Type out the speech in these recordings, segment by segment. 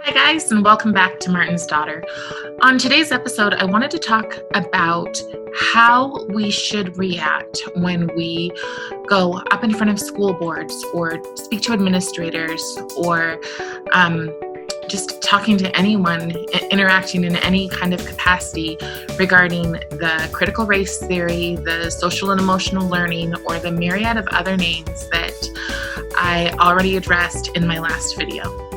Hi guys, and welcome back to Martin's Daughter. On today's episode, I wanted to talk about how we should react when we go up in front of school boards or speak to administrators or just talking to anyone, interacting in any kind of capacity regarding the critical race theory, the social and emotional learning, or the myriad of other names that I already addressed in my last video.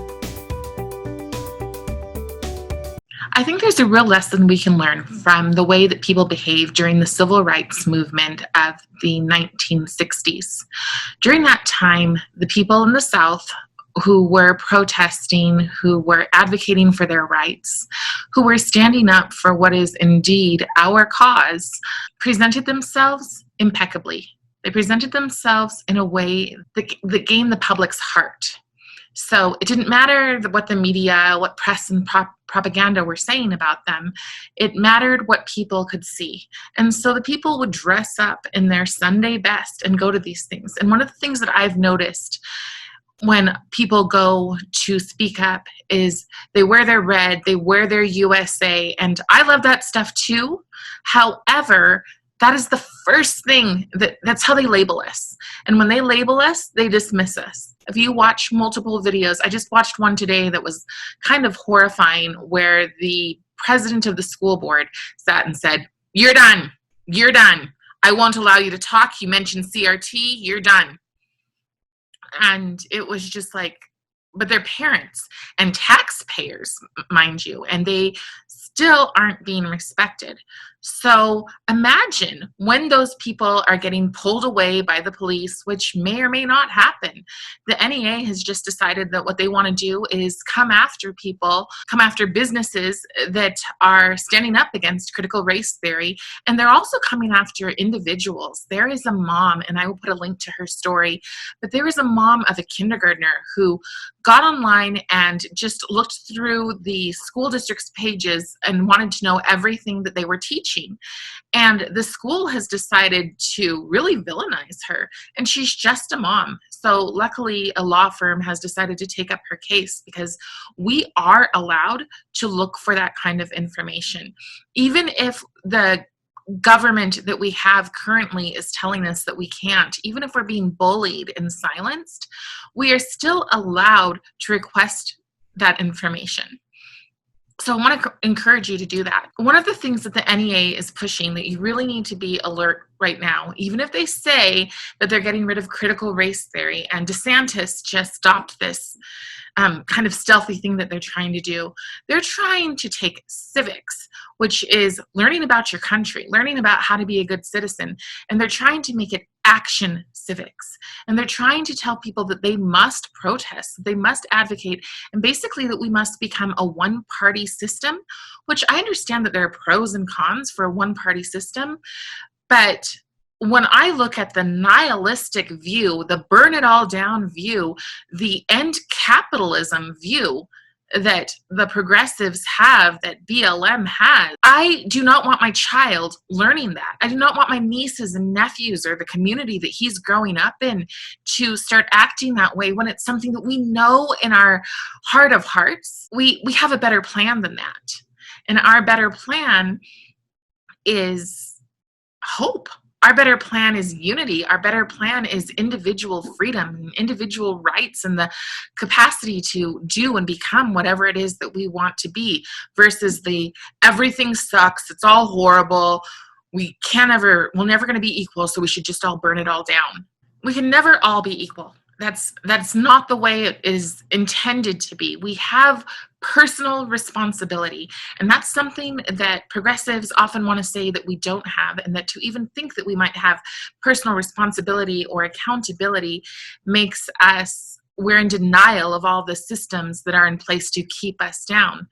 I think there's a real lesson we can learn from the way that people behaved during the civil rights movement of the 1960s. During that time, the people in the South who were protesting, who were advocating for their rights, who were standing up for what is indeed our cause, presented themselves impeccably. They presented themselves in a way that gained the public's heart. So it didn't matter what the media, what press and propaganda were saying about them. It mattered what people could see. And so the people would dress up in their Sunday best and go to these things. And one of the things that I've noticed when people go to speak up is they wear their red, they wear their USA, and I love that stuff too. However, that is the first thing that's how they label us. And when they label us, they dismiss us. If you watch multiple videos, I just watched one today that was kind of horrifying where the president of the school board sat and said, "You're done. You're done. I won't allow you to talk. You mentioned CRT. You're done." And it was just like, but they're parents and taxpayers, mind you, and they still aren't being respected. So imagine when those people are getting pulled away by the police, which may or may not happen. The NEA has just decided that what they want to do is come after people, come after businesses that are standing up against critical race theory, and they're also coming after individuals. There is a mom, and I will put a link to her story, but there is a mom of a kindergartner who got online and just looked through the school district's pages and wanted to know everything that they were teaching. And the school has decided to really villainize her. And she's just a mom. So luckily, a law firm has decided to take up her case because we are allowed to look for that kind of information. Even if the government that we have currently is telling us that we can't, even if we're being bullied and silenced, we are still allowed to request that information. So I want to encourage you to do that. One of the things that the NEA is pushing that you really need to be alert right now, even if they say that they're getting rid of critical race theory, and DeSantis just stopped this kind of stealthy thing that they're trying to do. They're trying to take civics, which is learning about your country, learning about how to be a good citizen, and they're trying to make it action civics. And they're trying to tell people that they must protest, that they must advocate, and basically that we must become a one-party system, which I understand that there are pros and cons for a one-party system, but when I look at the nihilistic view, the burn it all down view, the end capitalism view that the progressives have, that BLM has, I do not want my child learning that. I do not want my nieces and nephews or the community that he's growing up in to start acting that way when it's something that we know in our heart of hearts, we have a better plan than that. And our better plan is hope. Our better plan is unity. Our better plan is individual freedom, individual rights, and the capacity to do and become whatever it is that we want to be versus the everything sucks, it's all horrible, we're never going to be equal, so we should just all burn it all down. We can never all be equal. That's not the way it is intended to be. We have personal responsibility, and that's something that progressives often want to say that we don't have, and that to even think that we might have personal responsibility or accountability makes we're in denial of all the systems that are in place to keep us down.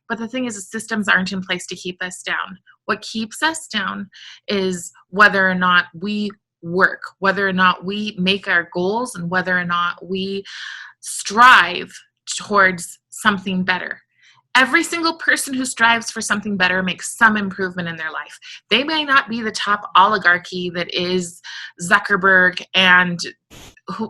But the thing is, the systems aren't in place to keep us down. What keeps us down is whether or not we work, whether or not we make our goals, and whether or not we strive towards something better. Every single person who strives for something better makes some improvement in their life. They may not be the top oligarchy that is Zuckerberg and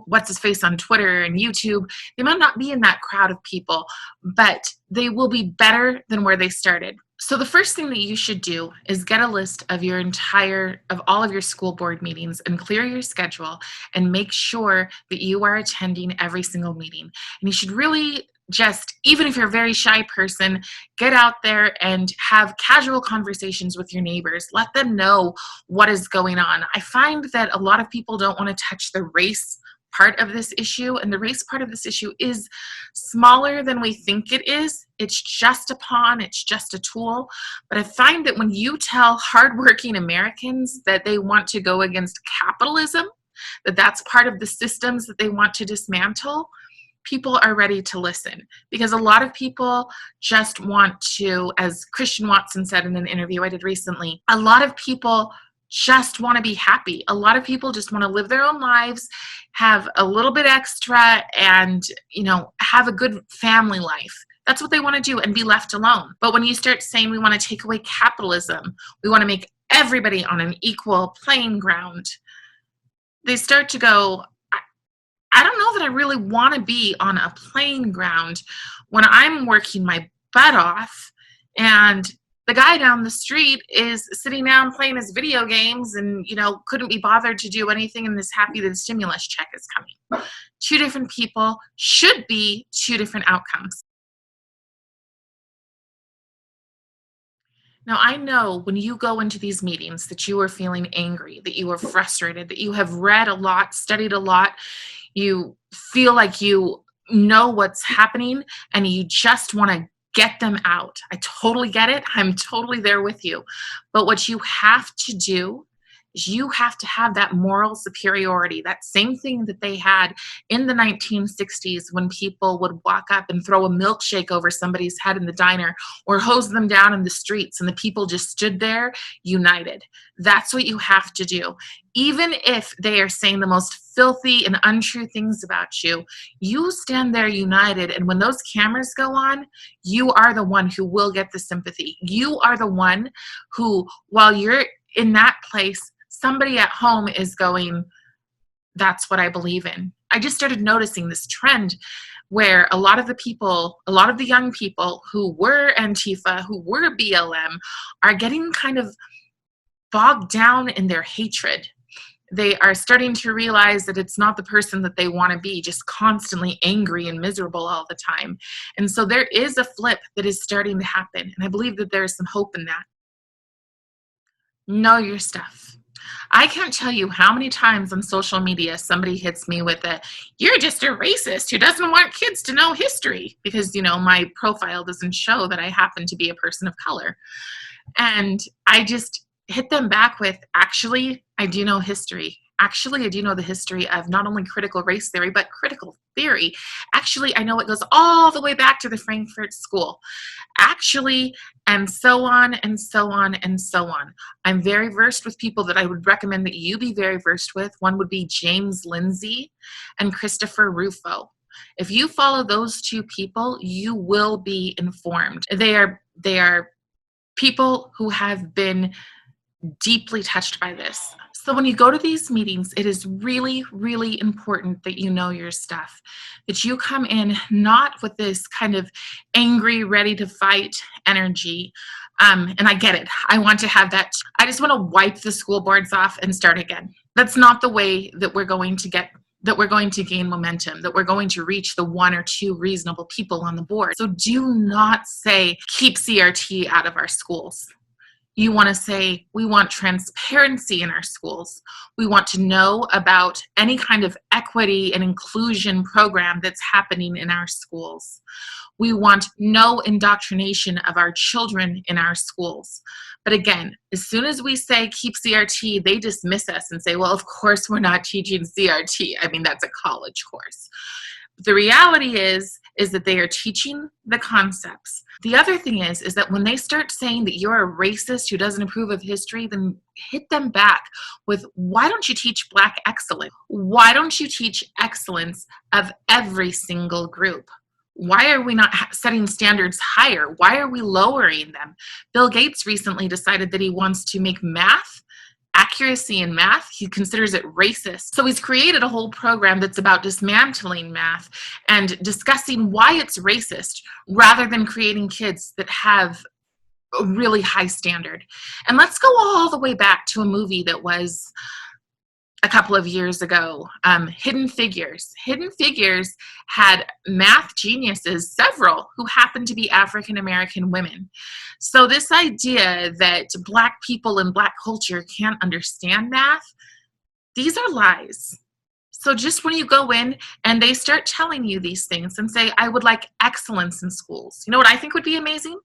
what's his face on Twitter and YouTube. They might not be in that crowd of people, but they will be better than where they started. So the first thing that you should do is get a list of all of your school board meetings and clear your schedule and make sure that you are attending every single meeting. And you should really just, even if you're a very shy person, get out there and have casual conversations with your neighbors. Let them know what is going on. I find that a lot of people don't want to touch the race part of this issue, and the race part of this issue is smaller than we think it is. It's just a pawn, it's just a tool. But I find that when you tell hardworking Americans that they want to go against capitalism, that that's part of the systems that they want to dismantle, people are ready to listen. Because a lot of people just want to, as Christian Watson said in an interview I did recently, a lot of people just want to be happy. A lot of people just want to live their own lives, have a little bit extra, and, have a good family life. That's what they want to do, and be left alone. But when you start saying we want to take away capitalism, we want to make everybody on an equal playing ground, they start to go, I don't know that I really want to be on a playing ground when I'm working my butt off and the guy down the street is sitting down playing his video games and, couldn't be bothered to do anything and is happy that the stimulus check is coming. Two different people should be two different outcomes. Now, I know when you go into these meetings that you are feeling angry, that you are frustrated, that you have read a lot, studied a lot, you feel like you know what's happening, and you just want to get them out. I totally get it. I'm totally there with you. But what you have to do is you have to have that moral superiority, that same thing that they had in the 1960s when people would walk up and throw a milkshake over somebody's head in the diner or hose them down in the streets and the people just stood there united. That's what you have to do. Even if they are saying the most filthy and untrue things about you, you stand there united, and when those cameras go on, you are the one who will get the sympathy. You are the one who, while you're in that place, somebody at home is going, that's what I believe in. I just started noticing this trend where a lot of the young people who were Antifa, who were BLM, are getting kind of bogged down in their hatred. They are starting to realize that it's not the person that they want to be, just constantly angry and miserable all the time. And so there is a flip that is starting to happen. And I believe that there is some hope in that. Know your stuff. I can't tell you how many times on social media somebody hits me with you're just a racist who doesn't want kids to know history, because, my profile doesn't show that I happen to be a person of color. And I just hit them back with, actually, I do know history. Actually, I do know the history of not only critical race theory, but critical theory. Actually, I know it goes all the way back to the Frankfurt School. Actually, and so on and so on and so on. I'm very versed with people that I would recommend that you be very versed with. One would be James Lindsay and Christopher Rufo. If you follow those two people, you will be informed. They are people who have been deeply touched by this. So when you go to these meetings, it is really, really important that you know your stuff, that you come in not with this kind of angry, ready to fight energy. And I get it. I want to have that. I just want to wipe the school boards off and start again. That's not the way that we're going to gain momentum, that we're going to reach the one or two reasonable people on the board. So do not say, keep CRT out of our schools. You want to say, we want transparency in our schools. We want to know about any kind of equity and inclusion program that's happening in our schools. We want no indoctrination of our children in our schools. But again, as soon as we say keep CRT, they dismiss us and say, well, of course we're not teaching CRT. I mean, that's a college course. The reality is that they are teaching the concepts. The other thing is that when they start saying that you're a racist who doesn't approve of history, then hit them back with, why don't you teach Black excellence? Why don't you teach excellence of every single group? Why are we not setting standards higher? Why are we lowering them? Bill Gates recently decided that he wants to make math accuracy in math. He considers it racist. So he's created a whole program that's about dismantling math and discussing why it's racist rather than creating kids that have a really high standard. And let's go all the way back to a movie that was a couple of years ago, Hidden Figures. Hidden Figures had math geniuses, several, who happened to be African American women. So this idea that Black people and Black culture can't understand math, these are lies. So just when you go in and they start telling you these things and say, I would like excellence in schools. You know what I think would be amazing?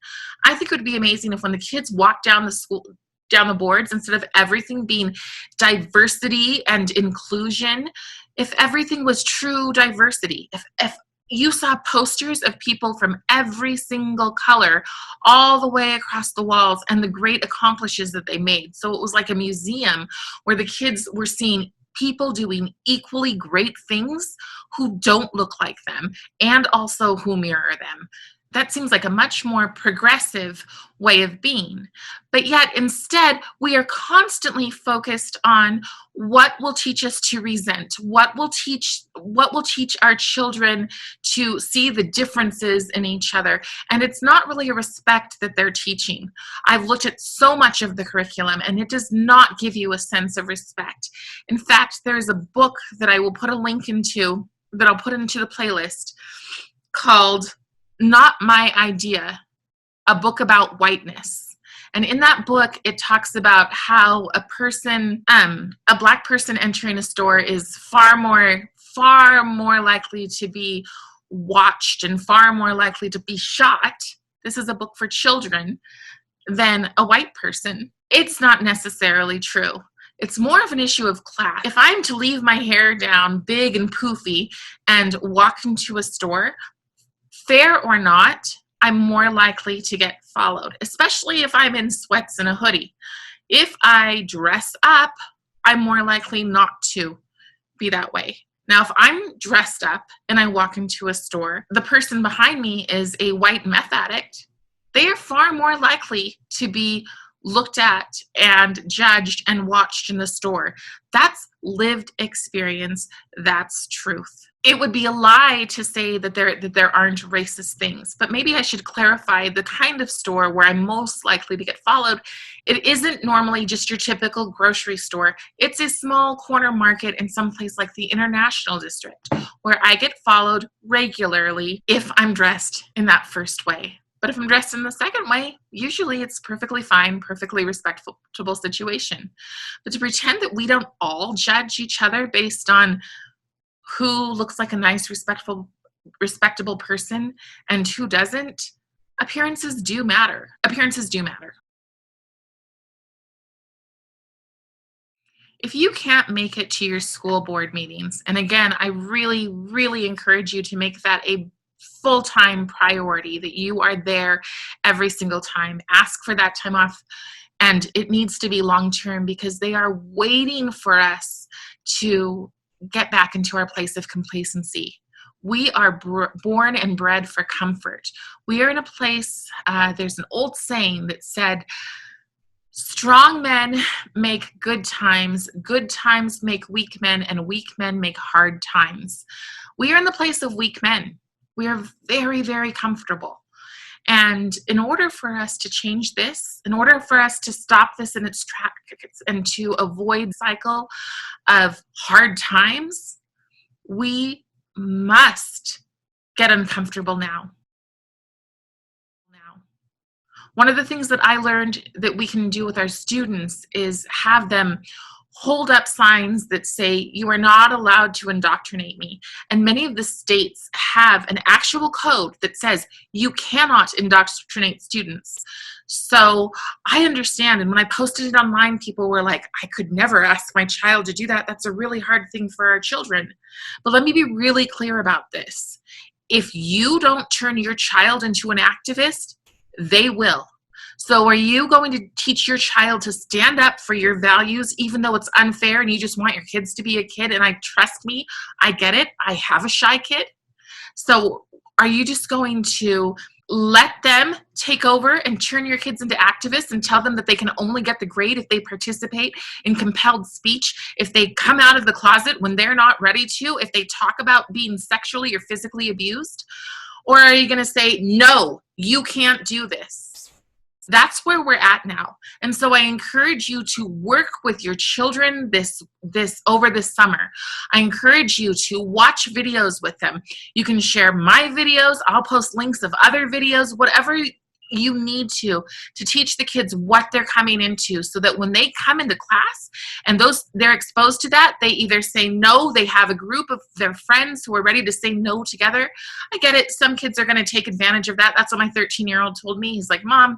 I think it would be amazing if when the kids walk down the boards, instead of everything being diversity and inclusion, if everything was true diversity, if you saw posters of people from every single color all the way across the walls and the great accomplishments that they made. So it was like a museum where the kids were seeing people doing equally great things who don't look like them and also who mirror them. That seems like a much more progressive way of being. But yet instead, we are constantly focused on what will teach us to resent, what will teach our children to see the differences in each other. And it's not really a respect that they're teaching. I've looked at so much of the curriculum and it does not give you a sense of respect. In fact, there's a book that I will put a link into, that I'll put into the playlist, called Not My Idea, a book about whiteness. And in that book, it talks about how a Black person entering a store is far more likely to be watched and far more likely to be shot. This is a book for children than a white person. It's not necessarily true. It's more of an issue of class. If I'm to leave my hair down big and poofy and walk into a store, fair or not, I'm more likely to get followed, especially if I'm in sweats and a hoodie. If I dress up, I'm more likely not to be that way. Now, if I'm dressed up and I walk into a store, the person behind me is a white meth addict, they are far more likely to be looked at and judged and watched in the store. That's lived experience. That's truth. It would be a lie to say that there aren't racist things, but maybe I should clarify the kind of store where I'm most likely to get followed. It isn't normally just your typical grocery store. It's a small corner market in some place like the International District, where I get followed regularly if I'm dressed in that first way. But if I'm dressed in the second way, usually it's perfectly fine, perfectly respectable situation. But to pretend that we don't all judge each other based on who looks like a nice, respectable person and who doesn't, appearances do matter. Appearances do matter. If you can't make it to your school board meetings, and again, I really, really encourage you to make that a full-time priority, that you are there every single time. Ask for that time off, and it needs to be long-term because they are waiting for us to get back into our place of complacency. We are born and bred for comfort. We are in a place, there's an old saying that said, strong men make good times make weak men, and weak men make hard times. We are in the place of weak men. We are very, very comfortable. And in order for us to change this, in order for us to stop this in its tracks and to avoid the cycle of hard times, we must get uncomfortable now. One of the things that I learned that we can do with our students is have them hold up signs that say, you are not allowed to indoctrinate me. And many of the states have an actual code that says you cannot indoctrinate students. So I understand. And when I posted it online, people were like, I could never ask my child to do that. That's a really hard thing for our children. But let me be really clear about this. If you don't turn your child into an activist, they will. So are you going to teach your child to stand up for your values, even though it's unfair and you just want your kids to be a kid? And trust me, I get it. I have a shy kid. So are you just going to let them take over and turn your kids into activists and tell them that they can only get the grade if they participate in compelled speech, if they come out of the closet when they're not ready to, if they talk about being sexually or physically abused? Or are you going to say, no, you can't do this? That's where we're at now. And so I encourage you to work with your children this over this summer. I encourage you to watch videos with them. You can share my videos. I'll post links of other videos, whatever you need to teach the kids what they're coming into, so that when they come into class and they're exposed to that, they either say no, they have a group of their friends who are ready to say no together. I get it. Some kids are going to take advantage of that. That's what my 13-year-old told me. He's like, Mom,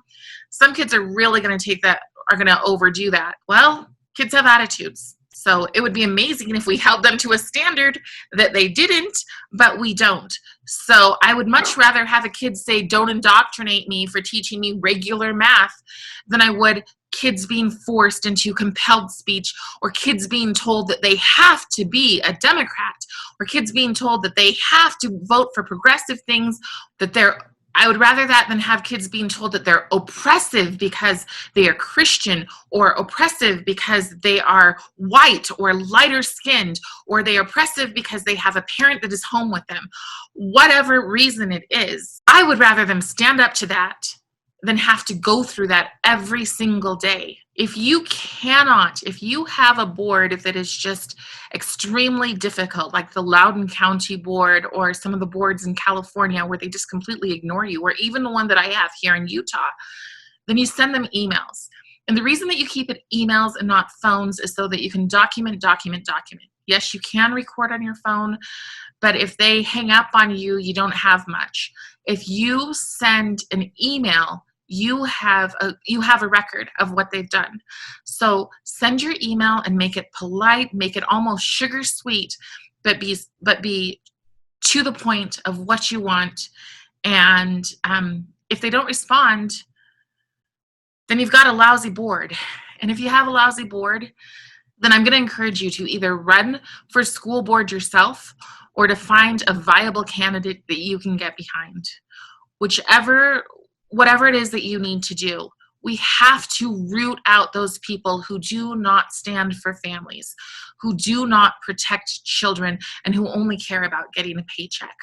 some kids are really going to take that, are going to overdo that. Well, kids have attitudes. So it would be amazing if we held them to a standard that they didn't, but we don't. So I would much rather have a kid say, don't indoctrinate me for teaching me regular math, than I would kids being forced into compelled speech, or kids being told that they have to be a Democrat, or kids being told that they have to vote for progressive things, I would rather that than have kids being told that they're oppressive because they are Christian, or oppressive because they are white or lighter skinned, or they are oppressive because they have a parent that is home with them. Whatever reason it is, I would rather them stand up to that than have to go through that every single day. If you have a board that is just extremely difficult, like the Loudoun County board or some of the boards in California where they just completely ignore you, or even the one that I have here in Utah, then you send them emails. And the reason that you keep it emails and not phones is so that you can document. Yes, you can record on your phone, but if they hang up on you, you don't have much. If you send an email, you have a record of what they've done. So send your email and make it polite, make it almost sugar sweet, but be to the point of what you want. And if they don't respond, then you've got a lousy board. And if you have a lousy board, then I'm going to encourage you to either run for school board yourself, or to find a viable candidate that you can get behind. Whatever it is that you need to do, we have to root out those people who do not stand for families, who do not protect children, and who only care about getting a paycheck.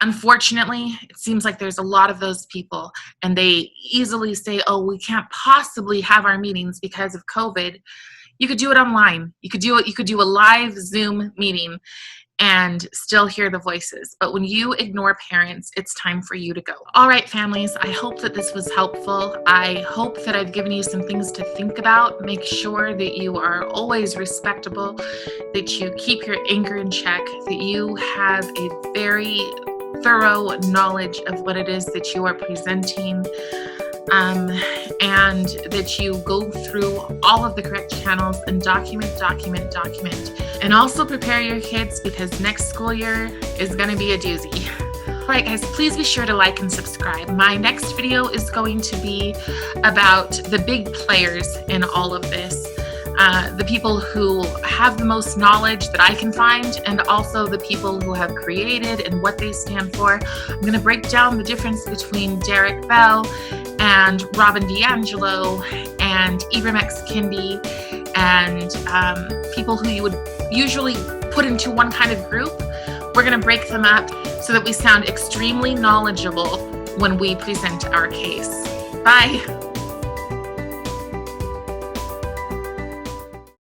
Unfortunately, it seems like there's a lot of those people, and they easily say, oh, we can't possibly have our meetings because of COVID. You could do it online. You could do a live Zoom meeting and still hear the voices. But when you ignore parents, it's time for you to go. All right, families, I hope that this was helpful. I hope that I've given you some things to think about. Make sure that you are always respectable, that you keep your anger in check, that you have a very thorough knowledge of what it is that you are presenting, and that you go through all of the correct channels and document. And also prepare your kids, because next school year is going to be a doozy. All right, guys, please be sure to like and subscribe. My next video is going to be about the big players in all of this. The people who have the most knowledge that I can find, and also the people who have created and what they stand for. I'm going to break down the difference between Derek Bell and Robin DiAngelo and Ibram X. Kendi, and people who you would usually put into one kind of group. We're going to break them up so that we sound extremely knowledgeable when we present our case. Bye.